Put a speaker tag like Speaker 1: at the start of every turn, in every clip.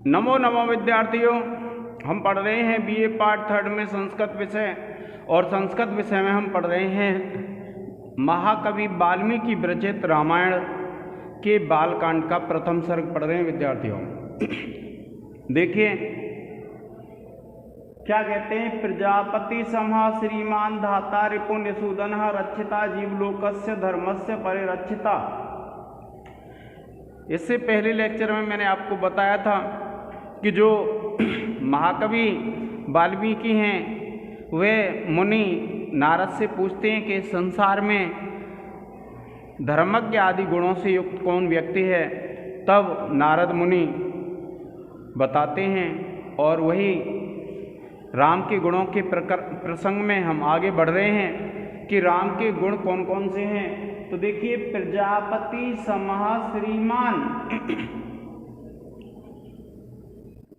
Speaker 1: नमो नमो विद्यार्थियों, हम पढ़ रहे हैं बीए पार्ट थर्ड में संस्कृत विषय। और संस्कृत विषय में हम पढ़ रहे हैं महाकवि वाल्मीकि विरचित रामायण के बालकांड का प्रथम सर्ग पढ़ रहे हैं विद्यार्थियों। देखिए क्या कहते हैं। प्रजापति समः श्रीमान धाता रिपुनिसूदन रक्षिता जीवलोकस्य धर्मस्य परिरक्षिता। इससे पहले लेक्चर में मैंने आपको बताया था कि जो महाकवि वाल्मीकि हैं वे मुनि नारद से पूछते हैं कि संसार में धर्मज्ञ आदि गुणों से युक्त कौन व्यक्ति है। तब नारद मुनि बताते हैं और वही राम के गुणों के प्रसंग में हम आगे बढ़ रहे हैं कि राम के गुण कौन कौन से हैं। तो देखिए, प्रजापति समः श्रीमान,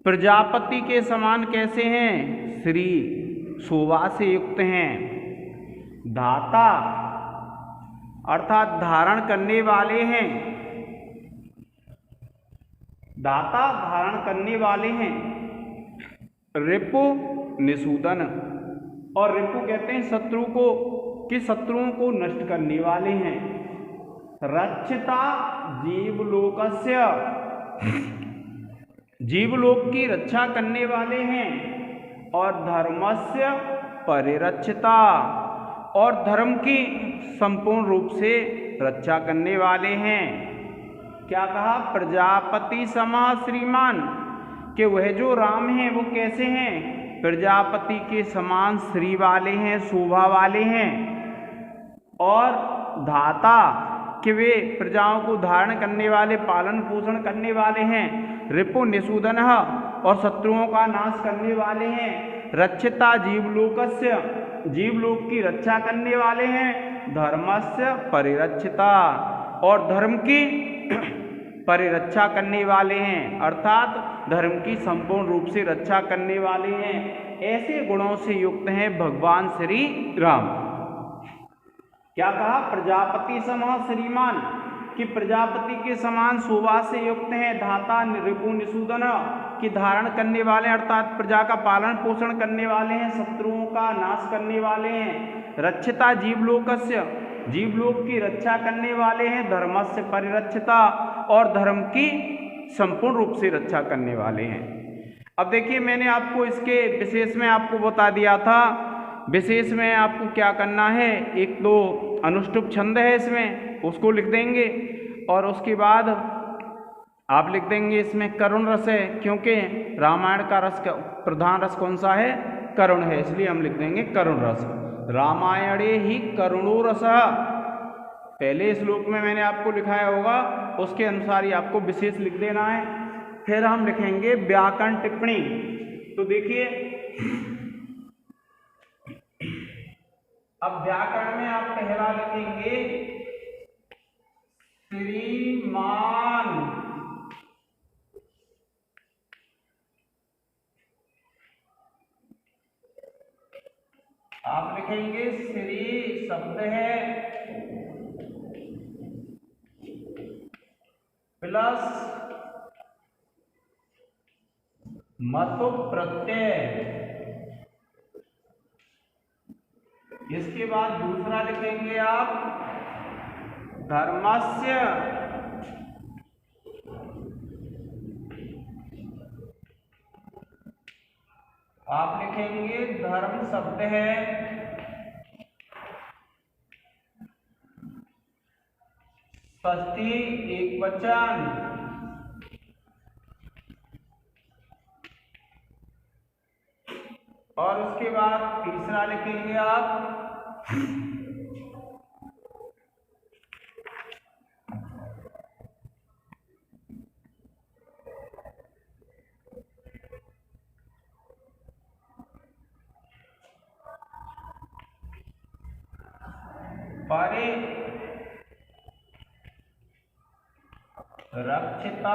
Speaker 1: प्रजापति के समान कैसे हैं? श्री, शोभा से युक्त हैं। धाता अर्थात धारण करने वाले हैं। दाता धारण करने वाले हैं। रिपु निसूदन, और रिपु कहते हैं शत्रु को, कि शत्रुओं को नष्ट करने वाले हैं। रक्षिता जीवलोकस्य, जीवलोक की रक्षा करने वाले हैं। और धर्मस्य परिरक्षिता, और धर्म की संपूर्ण रूप से रक्षा करने वाले हैं। क्या कहा? प्रजापति समः श्रीमान, कि वह जो राम हैं वो कैसे हैं? प्रजापति के समान श्री वाले हैं, शोभा वाले हैं। और धाता, कि वे प्रजाओं को धारण करने वाले, पालन पोषण करने वाले हैं। रिपु निसूदन, और शत्रुओं का नाश करने वाले हैं। रक्षिता जीवलोकस्य, जीवलोक की रक्षा करने वाले हैं। धर्मस्य परिरक्षिता, और धर्म की परिरक्षा करने वाले हैं, अर्थात धर्म की संपूर्ण रूप से रक्षा करने वाले हैं। ऐसे गुणों से युक्त हैं भगवान श्री राम। क्या कहा? प्रजापति समः श्रीमान, कि प्रजापति के समान शोभा से युक्त हैं। धाता रिपु निसूदन, कि धारण करने वाले अर्थात प्रजा का पालन पोषण करने वाले हैं। शत्रुओं का नाश करने वाले हैं। रक्षिता जीवलोकस्य, जीवलोक की रक्षा करने वाले हैं। धर्मस्य परिरक्षिता, और धर्म की संपूर्ण रूप से रक्षा करने वाले हैं। अब देखिए, मैंने आपको इसके विशेष में आपको बता दिया था। विशेष में आपको क्या करना है, एक दो अनुष्टुप छंद है इसमें, उसको लिख देंगे। और उसके बाद आप लिख देंगे इसमें करुण रस है, क्योंकि रामायण का रस, प्रधान रस कौन सा है? करुण है, इसलिए हम लिख देंगे करुण रस। रामायणे ही करुणो रसः, पहले श्लोक में मैंने आपको लिखाया होगा, उसके अनुसार ही आपको विशेष लिख देना है। फिर हम लिखेंगे व्याकरण टिप्पणी। तो देखिए, अब व्याकरण में आप पहला लिखेंगे श्रीमान। आप लिखेंगे श्री शब्द है प्लस मतु प्रत्यय। इसके बाद दूसरा लिखेंगे आप धर्मस्य, आप लिखेंगे धर्म शब्द है षष्ठी एक वचन। और उसके बाद तीसरा लिखेंगे आप परिरक्षिता।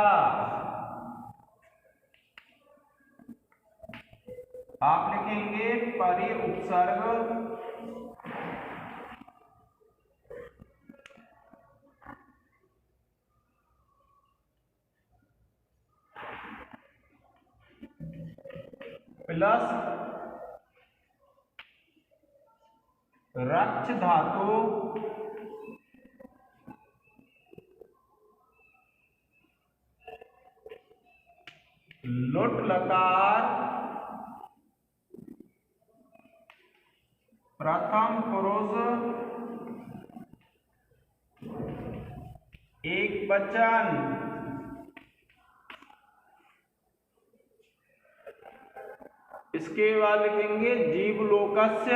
Speaker 1: आप लिखेंगे परि उपसर्ग प्लस रक्ष धातु लुट लकार प्रथम पुरुष एक वचन। इसके बाद लिखेंगे जीवलोकस्य।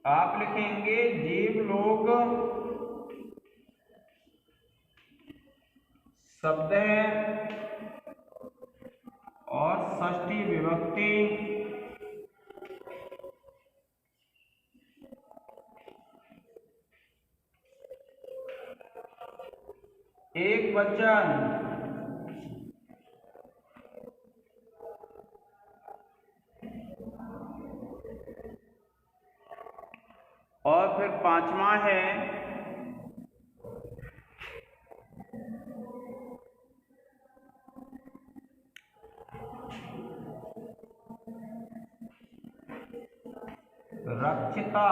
Speaker 1: आप लिखेंगे जीवलोक शब्द है और षष्ठी विभक्ति एक वचन। और फिर पांचवा है रक्षिता।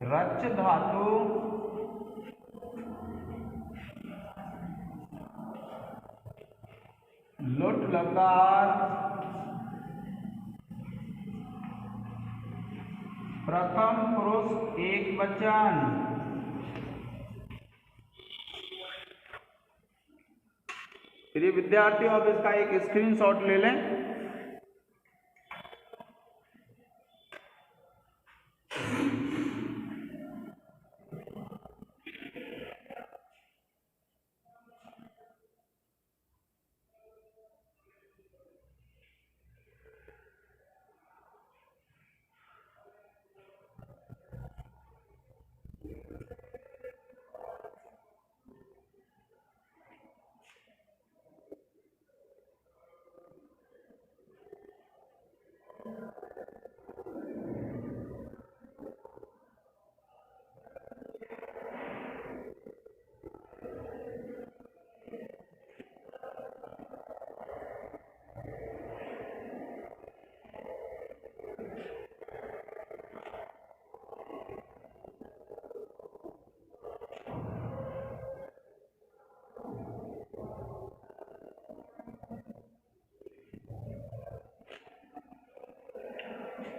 Speaker 1: रक्ष धातु लुट लकार प्रथम पुरुष एक वचन। प्रिय विद्यार्थियों, अब इसका एक स्क्रीनशॉट ले लें।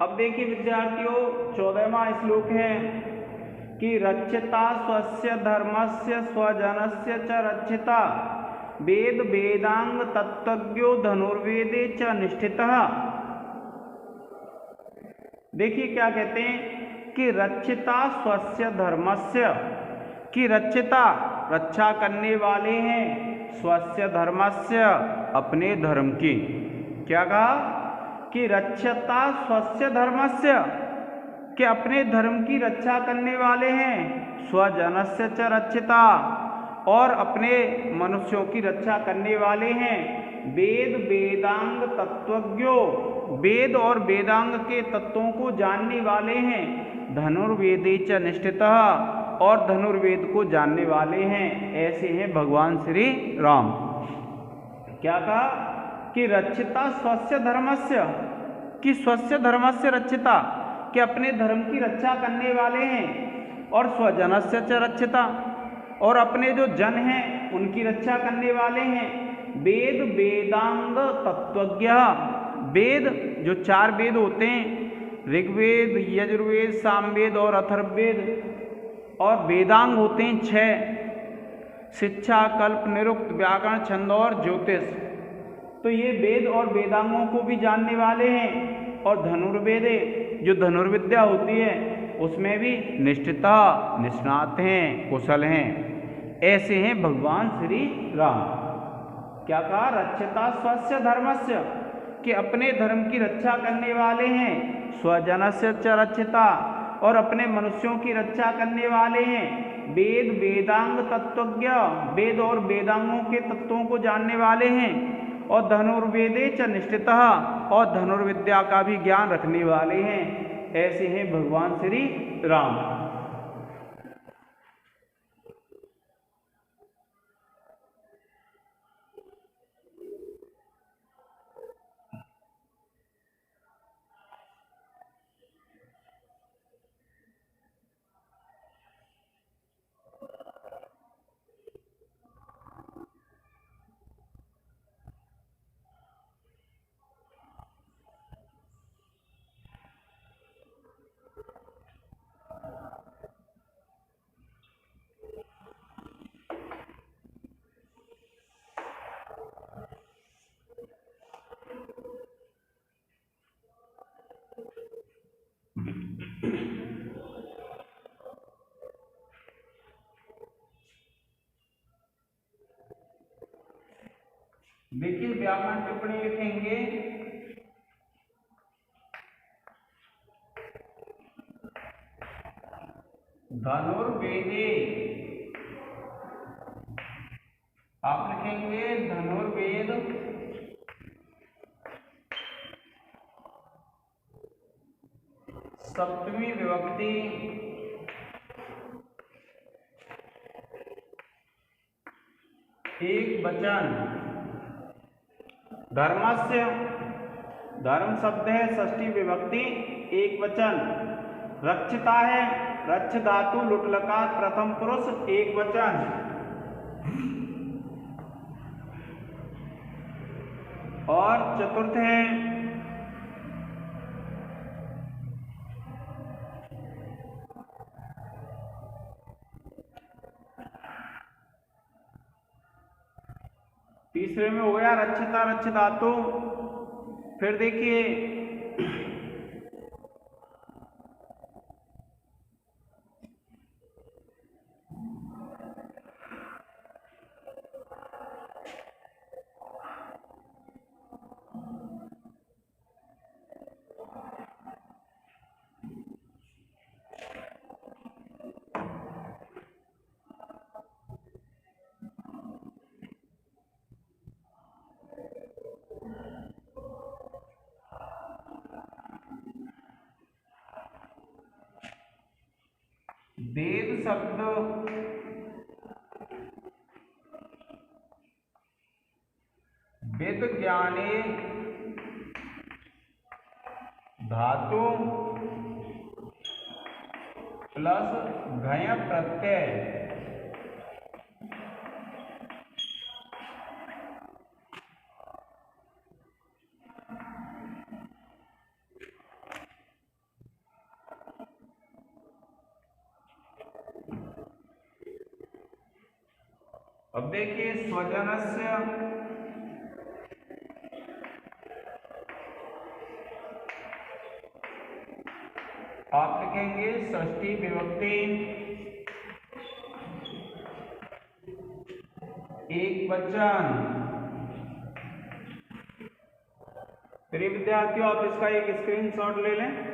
Speaker 1: अब देखिए विद्यार्थियों, 14वां श्लोक है कि रक्षिता स्वस्य धर्मस्य स्वजनस्य च रक्षिता वेद वेदांग तत्त्वज्ञो धनुर्वेदे च निष्ठितः। देखिए क्या कहते हैं कि रक्षिता स्वस्य धर्मस्य, कि रक्षिता रक्षा करने वाले हैं, स्वस्य धर्मस्य अपने धर्म की। क्या कहा कि रक्षता स्वस्य धर्मस्य, कि अपने धर्म की रक्षा करने वाले हैं, स्वजनस्य च रक्षिता और अपने मनुष्यों की रक्षा करने वाले हैं, वेद वेदांग तत्वज्ञो, वेद और वेदांग के तत्वों को जानने वाले हैं, धनुर्वेदे च निष्ठितः और धनुर्वेद को जानने वाले हैं। ऐसे हैं भगवान श्री राम। क्या कहा कि रक्षिता स्वस्य धर्मस्य, कि स्वस्य धर्मस्य रक्षिता, कि अपने धर्म की रक्षा करने वाले हैं, और स्वजनस्य च रक्षिता और अपने जो जन हैं उनकी रक्षा करने वाले हैं, वेद वेदांग तत्वज्ञ, वेद जो 4 वेद होते हैं, ऋग्वेद यजुर्वेद सामवेद और अथर्ववेद, और वेदांग होते हैं 6, शिक्षा कल्प निरुक्त व्याकरण छंद और ज्योतिष। तो ये वेद और वेदांगों को भी जानने वाले हैं, और धनुर्वेदे जो धनुर्विद्या होती है उसमें भी निष्ठिता निष्णात हैं, कुशल हैं। ऐसे हैं भगवान श्री राम। क्या कहा, रक्षिता स्वस्य धर्मस्य, कि अपने धर्म की रक्षा करने वाले हैं, स्वजनस्य च रक्षिता और अपने मनुष्यों की रक्षा करने वाले हैं। वेद वेदांग तत्वज्ञ, वेद और वेदांगों के तत्वों को जानने वाले हैं। और धनुर्वेदे च निष्ठितः, और धनुर्विद्या का भी ज्ञान रखने वाले हैं। ऐसे हैं भगवान श्री राम। देखिए व्याकरण टिप्पणी लिखेंगे। धनुर्वेदे, आप लिखेंगे धनुर्वेद सप्तमी विभक्ति एक वचन। धर्मस्य, धर्म शब्द है षष्ठी विभक्ति एक वचन। रक्षिता है, रक्ष धातु लुट लकार प्रथम पुरुष एक वचन। और चतुर्थ है तीसरे में हो गया रक्षिता रक्ष धातु। फिर देखिए वेद शब्द वेद ज्ञाने धातु प्लस घय प्रत्यय। अब देखिए स्वजनस्य, आप लिखेंगे षष्ठी विभक्ति एक वचन। प्रिय विद्यार्थियों आप इसका एक स्क्रीनशॉट ले लें।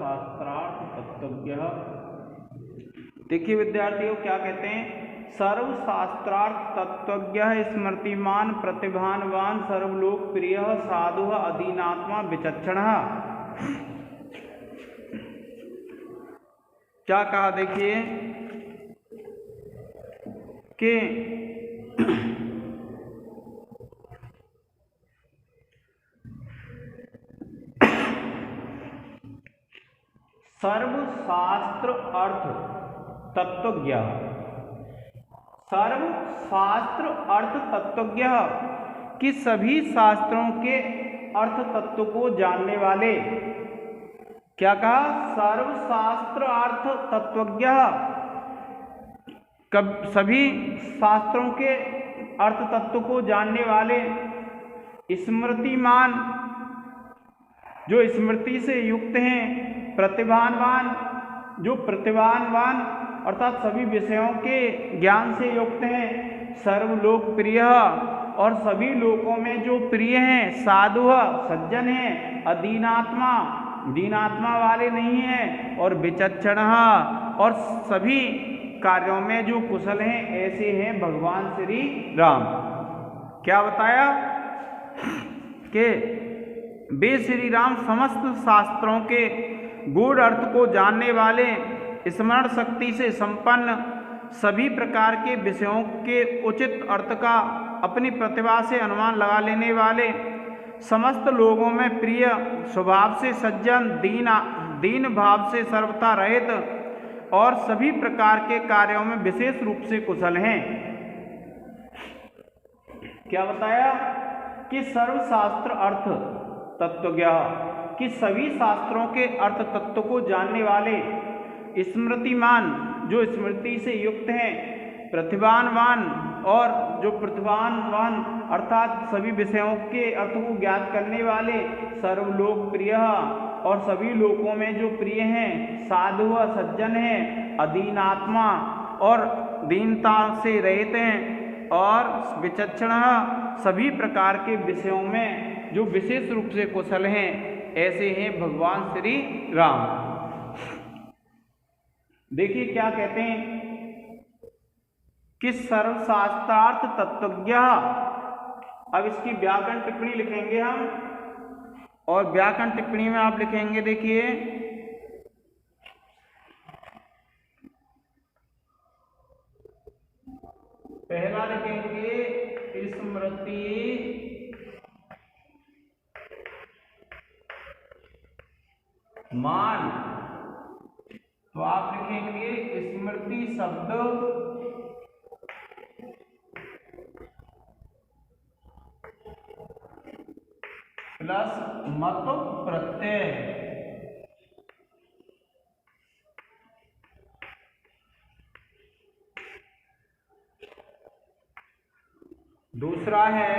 Speaker 1: सर्वशास्त्रार्थ तत्वज्ञ। देखिए विद्यार्थियों क्या कहते हैं, सर्वशास्त्रार्थ तत्वज्ञ स्मृतिमान प्रतिभानवान सर्वलोकप्रिय साधु अधीनात्मा विचक्षण। क्या कहा देखिए कि सर्वशास्त्र अर्थ तत्वज्ञ, सर्वशास्त्र अर्थ तत्वज्ञ कि सभी शास्त्रों के अर्थ तत्व को जानने वाले। क्या कहा, सर्वशास्त्र अर्थ तत्वज्ञ सभी शास्त्रों के अर्थ तत्व को जानने वाले, स्मृतिमान जो स्मृति से युक्त हैं, प्रतिभानवान जो प्रतिभानवान अर्थात सभी विषयों के ज्ञान से युक्त हैं, सर्वलोकप्रिय और सभी लोकों में जो प्रिय हैं, साधु सज्जन हैं, अधीनात्मा दीनात्मा वाले नहीं हैं, और विचक्षण और सभी कार्यों में जो कुशल हैं, ऐसे हैं भगवान श्री राम। क्या बताया कि वे श्री राम समस्त शास्त्रों के गूढ़ अर्थ को जानने वाले, स्मरण शक्ति से संपन्न, सभी प्रकार के विषयों के उचित अर्थ का अपनी प्रतिभा से अनुमान लगा लेने वाले, समस्त लोगों में प्रिय, स्वभाव से सज्जन, दीन भाव से सर्वथा रहित और सभी प्रकार के कार्यों में विशेष रूप से कुशल हैं। क्या बताया कि सर्वशास्त्र अर्थ तत्वज्ञ कि सभी शास्त्रों के अर्थ तत्व को जानने वाले, स्मृतिमान जो स्मृति से युक्त हैं, प्रतिभानवान और जो प्रतिभानवान अर्थात सभी विषयों के अर्थ को ज्ञात करने वाले, सर्वलोकप्रिय और सभी लोकों में जो प्रिय हैं, साधु सज्जन हैं, अधीनात्मा और दीनता से रहित हैं, और विचक्षण सभी प्रकार के विषयों में जो विशेष रूप से कुशल हैं, ऐसे हैं भगवान श्री राम। देखिए क्या कहते हैं कि सर्वशास्त्रार्थ तत्वज्ञ। अब इसकी व्याकरण टिप्पणी लिखेंगे हम, और व्याकरण टिप्पणी में आप लिखेंगे, देखिए पहला लिखेंगे स्मृति मान, तो आप लिखेंगे स्मृति शब्द प्लस मत प्रत्यय। दूसरा है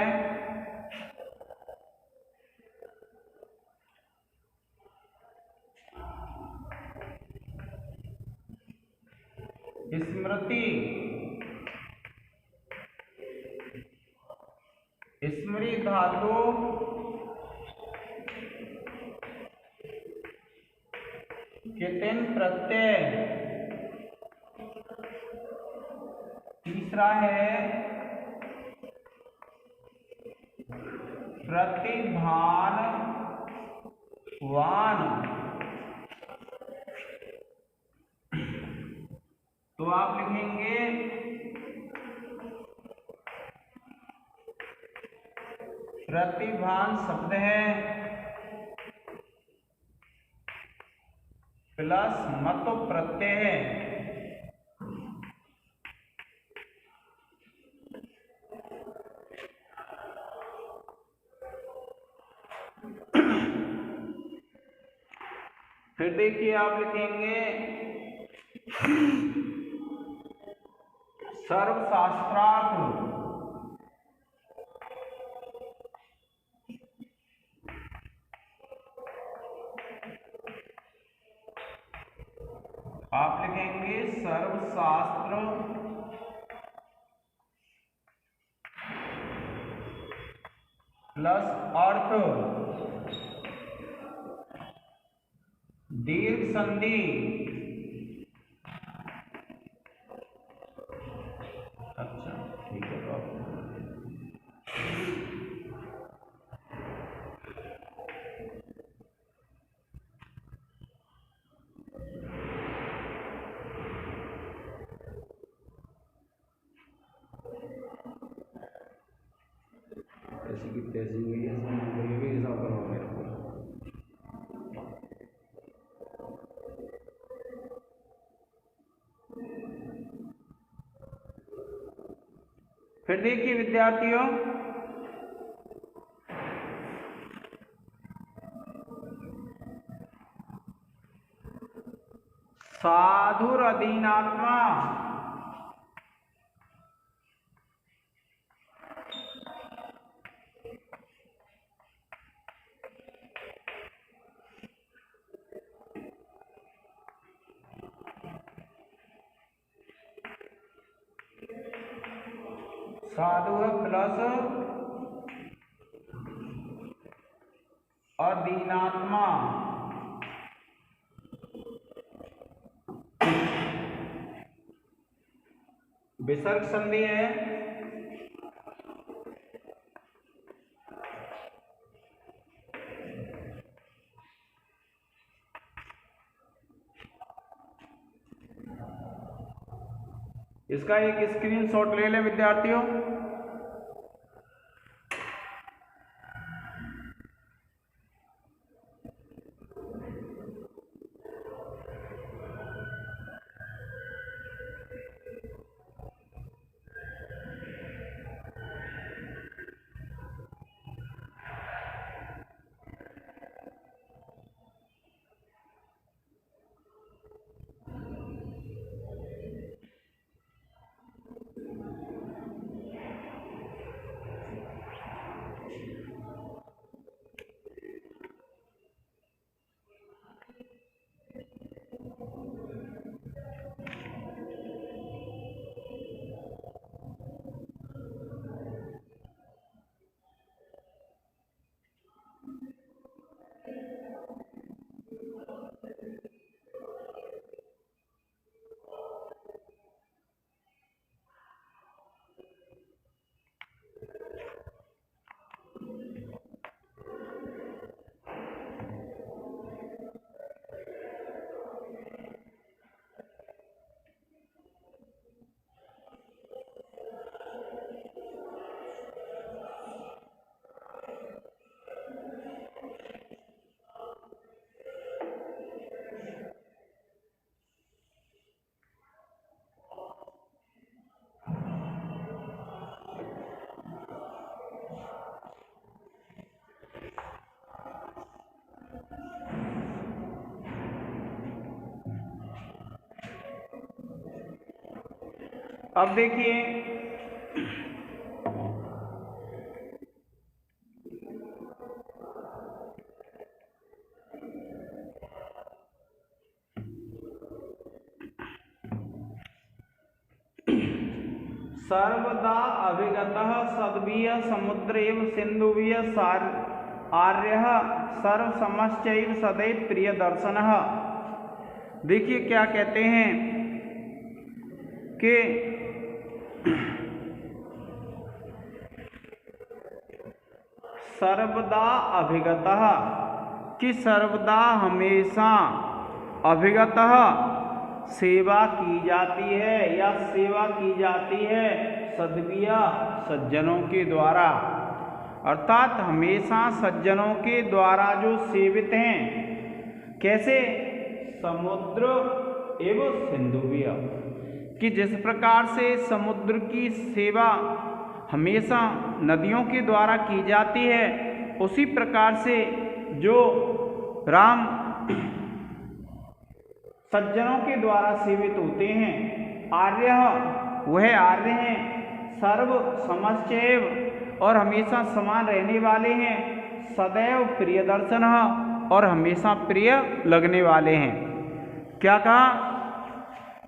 Speaker 1: स्मृति स्मृति धातु कितिन प्रत्यय। तीसरा है प्रतिभानवान, तो आप लिखेंगे प्रतिभान शब्द है प्लस मत प्रत्यय है। फिर देखिए आप लिखेंगे सर्वशास्त्रार्थ आप लिखेंगे सर्वशास्त्र प्लस अर्थ दीर्घ संधि। अच्छा ठीक है, तो ऐसी की तैसी गई है, हिसाब करवाओ मेरे को। फिर देखिए विद्यार्थियों, साधुर अधीनात्मा, साधु प्लस अधीनात्मा, विसर्ग संधि है। इसका एक स्क्रीनशॉट ले लें विद्यार्थियों। अब देखिए, सर्वदा अभिगतः सद्भिः समुद्रैव सिन्धुभिः आर्यः सर्वसमश्चैव सदैव प्रियदर्शनः। देखिए क्या कहते हैं कि सर्वदा अभिगतः, कि सर्वदा हमेशा अभिगतः सेवा की जाती है या सेवा की जाती है सद्भिः सज्जनों के द्वारा, अर्थात हमेशा सज्जनों के द्वारा जो सेवित हैं। कैसे? समुद्र एवं सिंधुभिः, कि जिस प्रकार से समुद्र की सेवा हमेशा नदियों के द्वारा की जाती है, उसी प्रकार से जो राम सज्जनों के द्वारा सेवित होते हैं। आर्य, वह आर्य हैं, सर्व समश्चैव, और हमेशा समान रहने वाले हैं, सदैव प्रियदर्शन, और हमेशा प्रिय लगने वाले हैं। क्या कहा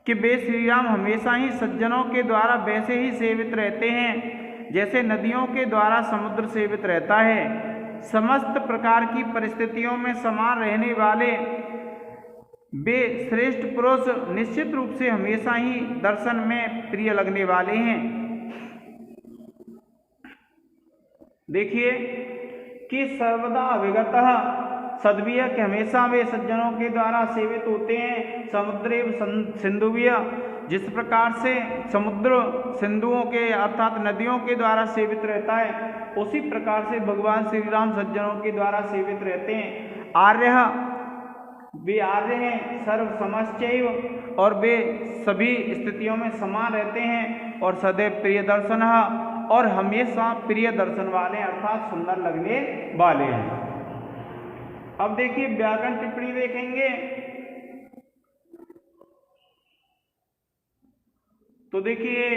Speaker 1: कि वे श्री राम हमेशा ही सज्जनों के द्वारा वैसे ही सेवित रहते हैं जैसे नदियों के द्वारा समुद्र सेवित रहता है। समस्त प्रकार की परिस्थितियों में समान रहने वाले वे श्रेष्ठ पुरुष निश्चित रूप से हमेशा ही दर्शन में प्रिय लगने वाले हैं। देखिए कि सर्वदा अविगतः सद्भिः के हमेशा वे सज्जनों के द्वारा सेवित होते हैं। समुद्रेव सिंधुभिः, जिस प्रकार से समुद्र सिंधुओं के अर्थात नदियों के द्वारा सेवित रहता है, उसी प्रकार से भगवान श्री राम सज्जनों के द्वारा सेवित रहते हैं। आर्यः, वे आर्य हैं। सर्व समश्चैव, और वे सभी स्थितियों में समान रहते हैं। और सदैव प्रिय दर्शनः, और हमेशा प्रिय दर्शन वाले अर्थात सुंदर लगने वाले हैं। अब देखिए व्याकरण टिप्पणी देखेंगे तो देखिए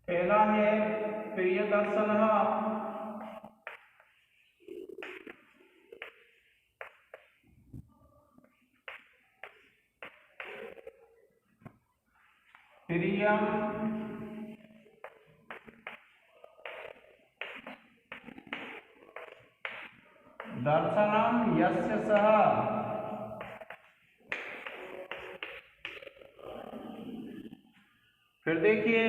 Speaker 1: पहला है प्रिय दर्शनः, प्रियम दर्शनम यस्य सः, फिर देखिए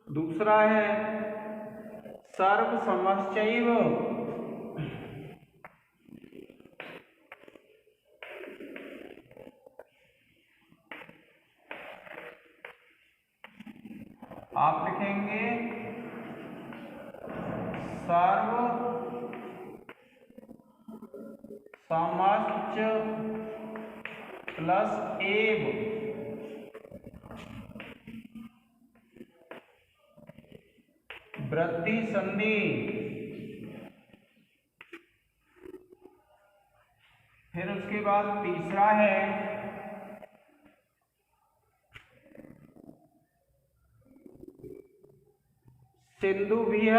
Speaker 1: दूसरा है सर्व समश्चैव, आप लिखेंगे सर्व समश्च प्लस एव, वृद्धि संधि। फिर उसके बाद तीसरा है सिंधुभिः,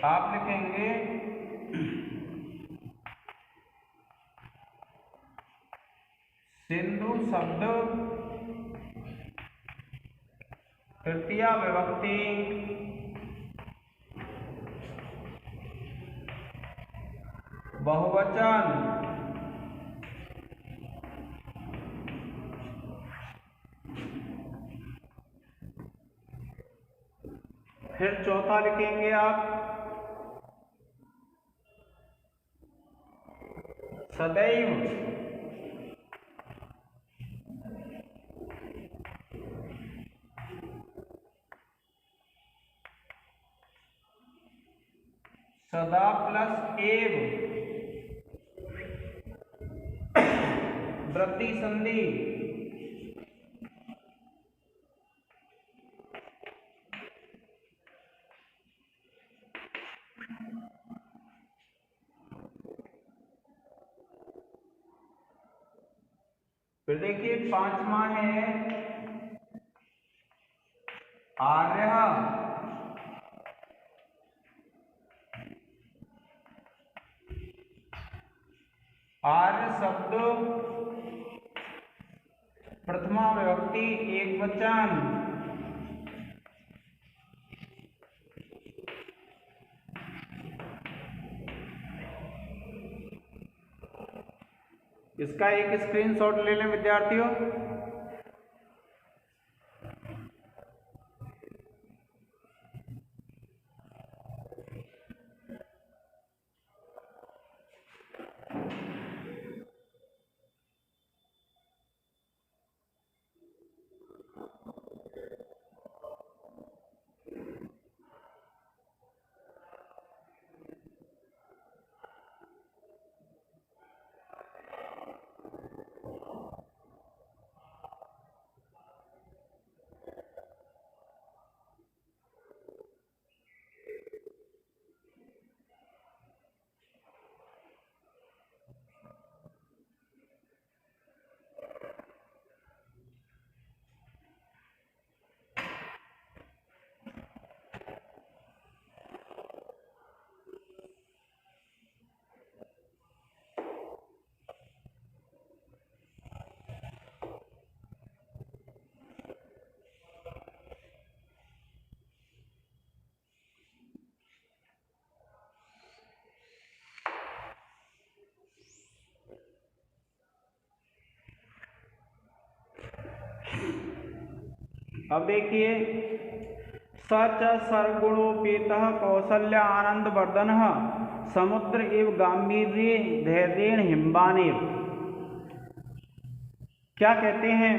Speaker 1: आप लिखेंगे सिंधु शब्द तृतीया विभक्ति बहुवचन, फिर चौथा लिखेंगे आप सदैव, सदा प्लस एव, वृद्धि संधि। फिर देखिए पांचवा है आर्य, आर्य शब्द प्रथमा विभक्ति एक वचन, इसका एक स्क्रीनशॉट ले लें विद्यार्थियों। अब देखिए, सच सर्वगुणोपेतः कौसल्य आनंद वर्धन समुद्र एव गांभीर्ये धैर्येण हिम्बानेव। क्या कहते हैं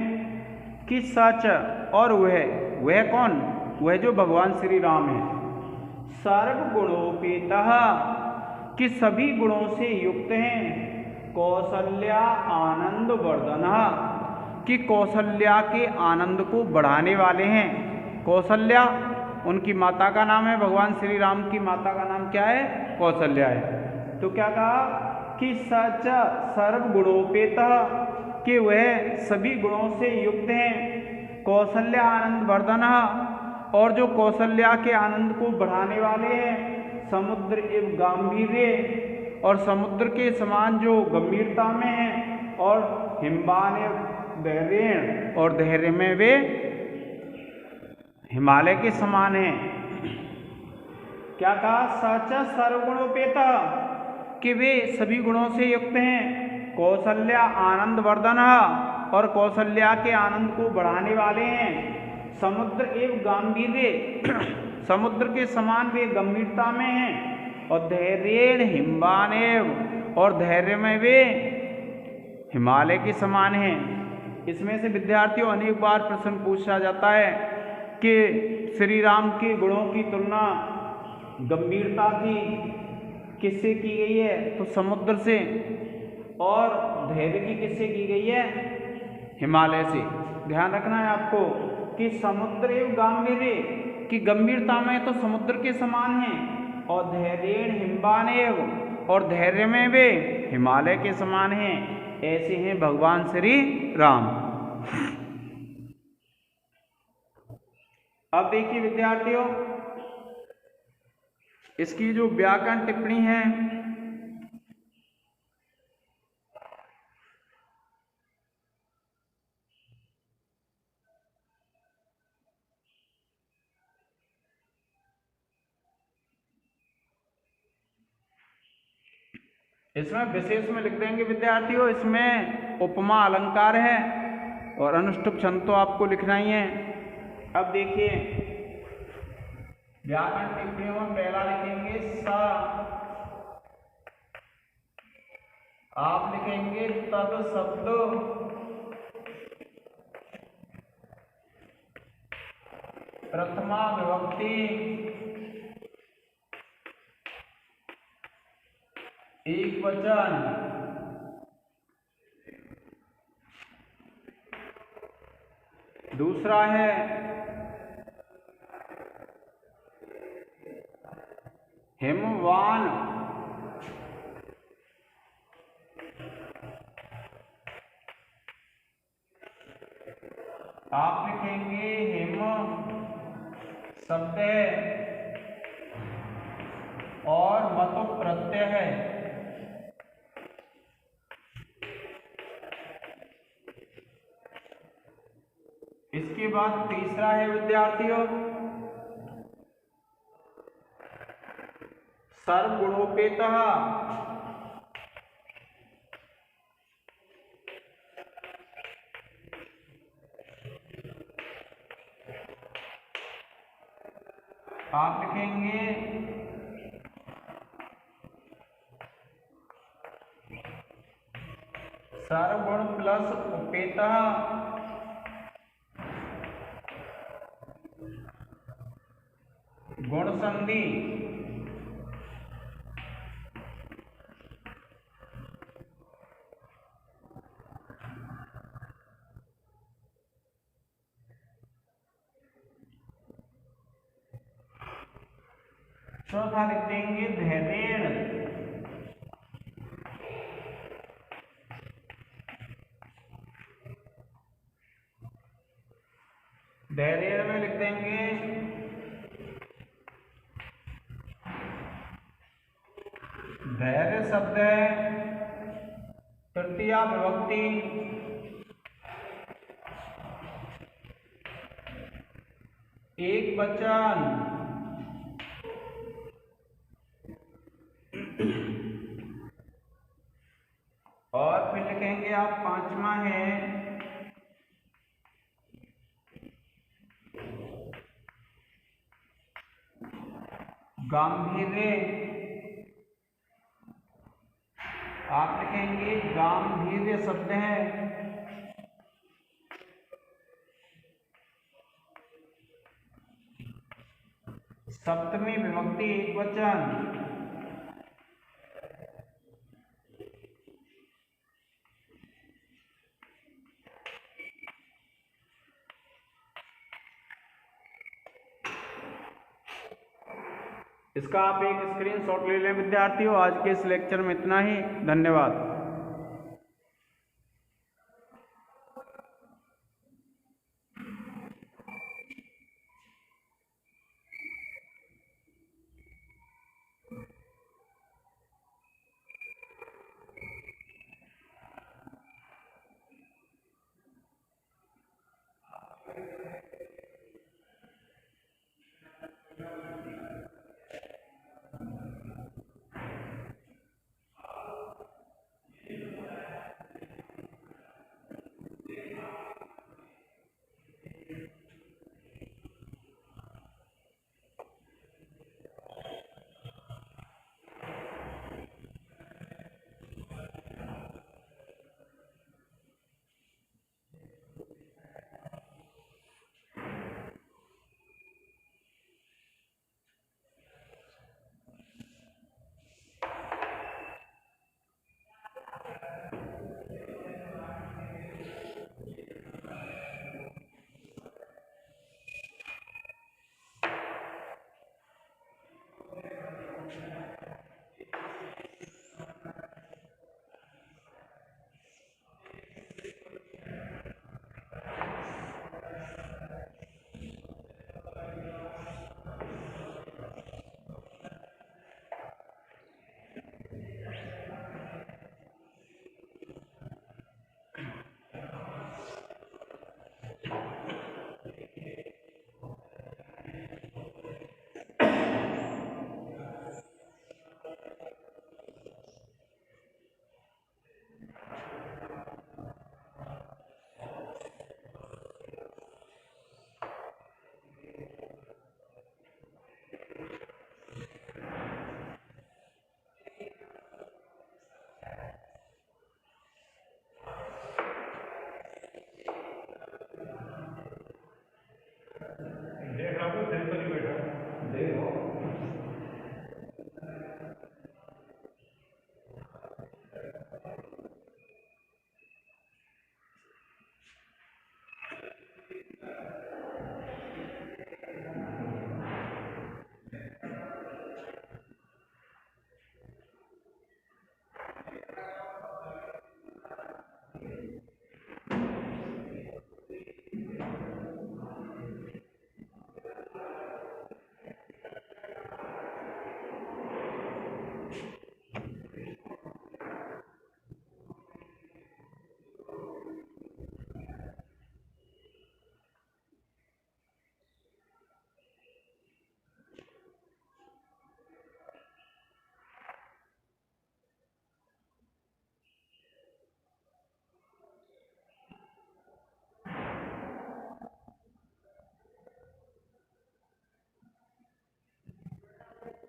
Speaker 1: कि सच, और वह कौन? वह जो भगवान श्री राम है। सर्वगुणोपेतः, कि सभी गुणों से युक्त हैं। कौसल्या आनंद वर्धन, कि कौसल्या के आनंद को बढ़ाने वाले हैं। कौसल्या उनकी माता का नाम है, भगवान श्री राम की माता का नाम क्या है? कौसल्या है। तो क्या कहा कि सच सर्वगुणोपेतः, कि वह सभी गुणों से युक्त हैं। कौसल्य आनंद वर्धन, और जो कौसल्या के आनंद को बढ़ाने वाले हैं। समुद्र एवं गांभीर्य, और समुद्र के समान जो गंभीरता में है। और हिम्बान धैर्य, और धैर्य में वे हिमालय के समान हैं। क्या कहा? सच सर्वगुणोपेतः, कि वे सभी गुणों से युक्त हैं। कौसल्या आनंद वर्धन, और कौसल्या के आनंद को बढ़ाने वाले हैं। समुद्र एवं गांभीर्य, समुद्र के समान वे गंभीरता में हैं। और धैर्येण हिम्बानेव, और धैर्य में वे हिमालय के समान हैं। इसमें से विद्यार्थियों अनेक बार प्रश्न पूछा जाता है कि श्री राम के गुणों की तुलना गंभीरता की किससे की गई है? तो समुद्र से। और धैर्य की किससे की गई है? हिमालय से। ध्यान रखना है आपको कि समुद्र एवं गांभीर्य, की गंभीरता में तो समुद्र के समान हैं। और धैर्येण हिम्बानेव, और धैर्य में वे हिमालय के समान हैं। ऐसे हैं भगवान श्री राम। अब देखिए विद्यार्थियों, इसकी जो व्याकरण टिप्पणी है, इसमें विशेष में लिख देंगे विद्यार्थियों। इसमें उपमा अलंकार है और अनुष्टुप छंद तो आपको लिखना ही है। अब देखिए व्याकरण टिप्पणियों में पहला लिखेंगे स, आप लिखेंगे तद शब्द, प्रथमा विभक्ति, एक वचन, दूसरा है हिमवान, आप लिखेंगे हिम शब्द है और मतो प्रत्यय है। इसके बाद तीसरा है विद्यार्थियों सर्वगुणोपेतः, आप लिखेंगे सर्वगुण प्लस उपेतः, गुण संधि, चौथा लिख देंगे धैर्येण, धैर्येण में लिख देंगे धैर्य शब्द है तृतीया विभक्ति, एक वचन, और फिर लिखेंगे आप पांचवा है गांभीर्य, आप लिखेंगे गांभीर्य शब्द है। सप्तमी विभक्ति एकवचन, इसका आप एक स्क्रीनशॉट ले लें विद्यार्थियों। आज के इस लेक्चर में इतना ही, धन्यवाद।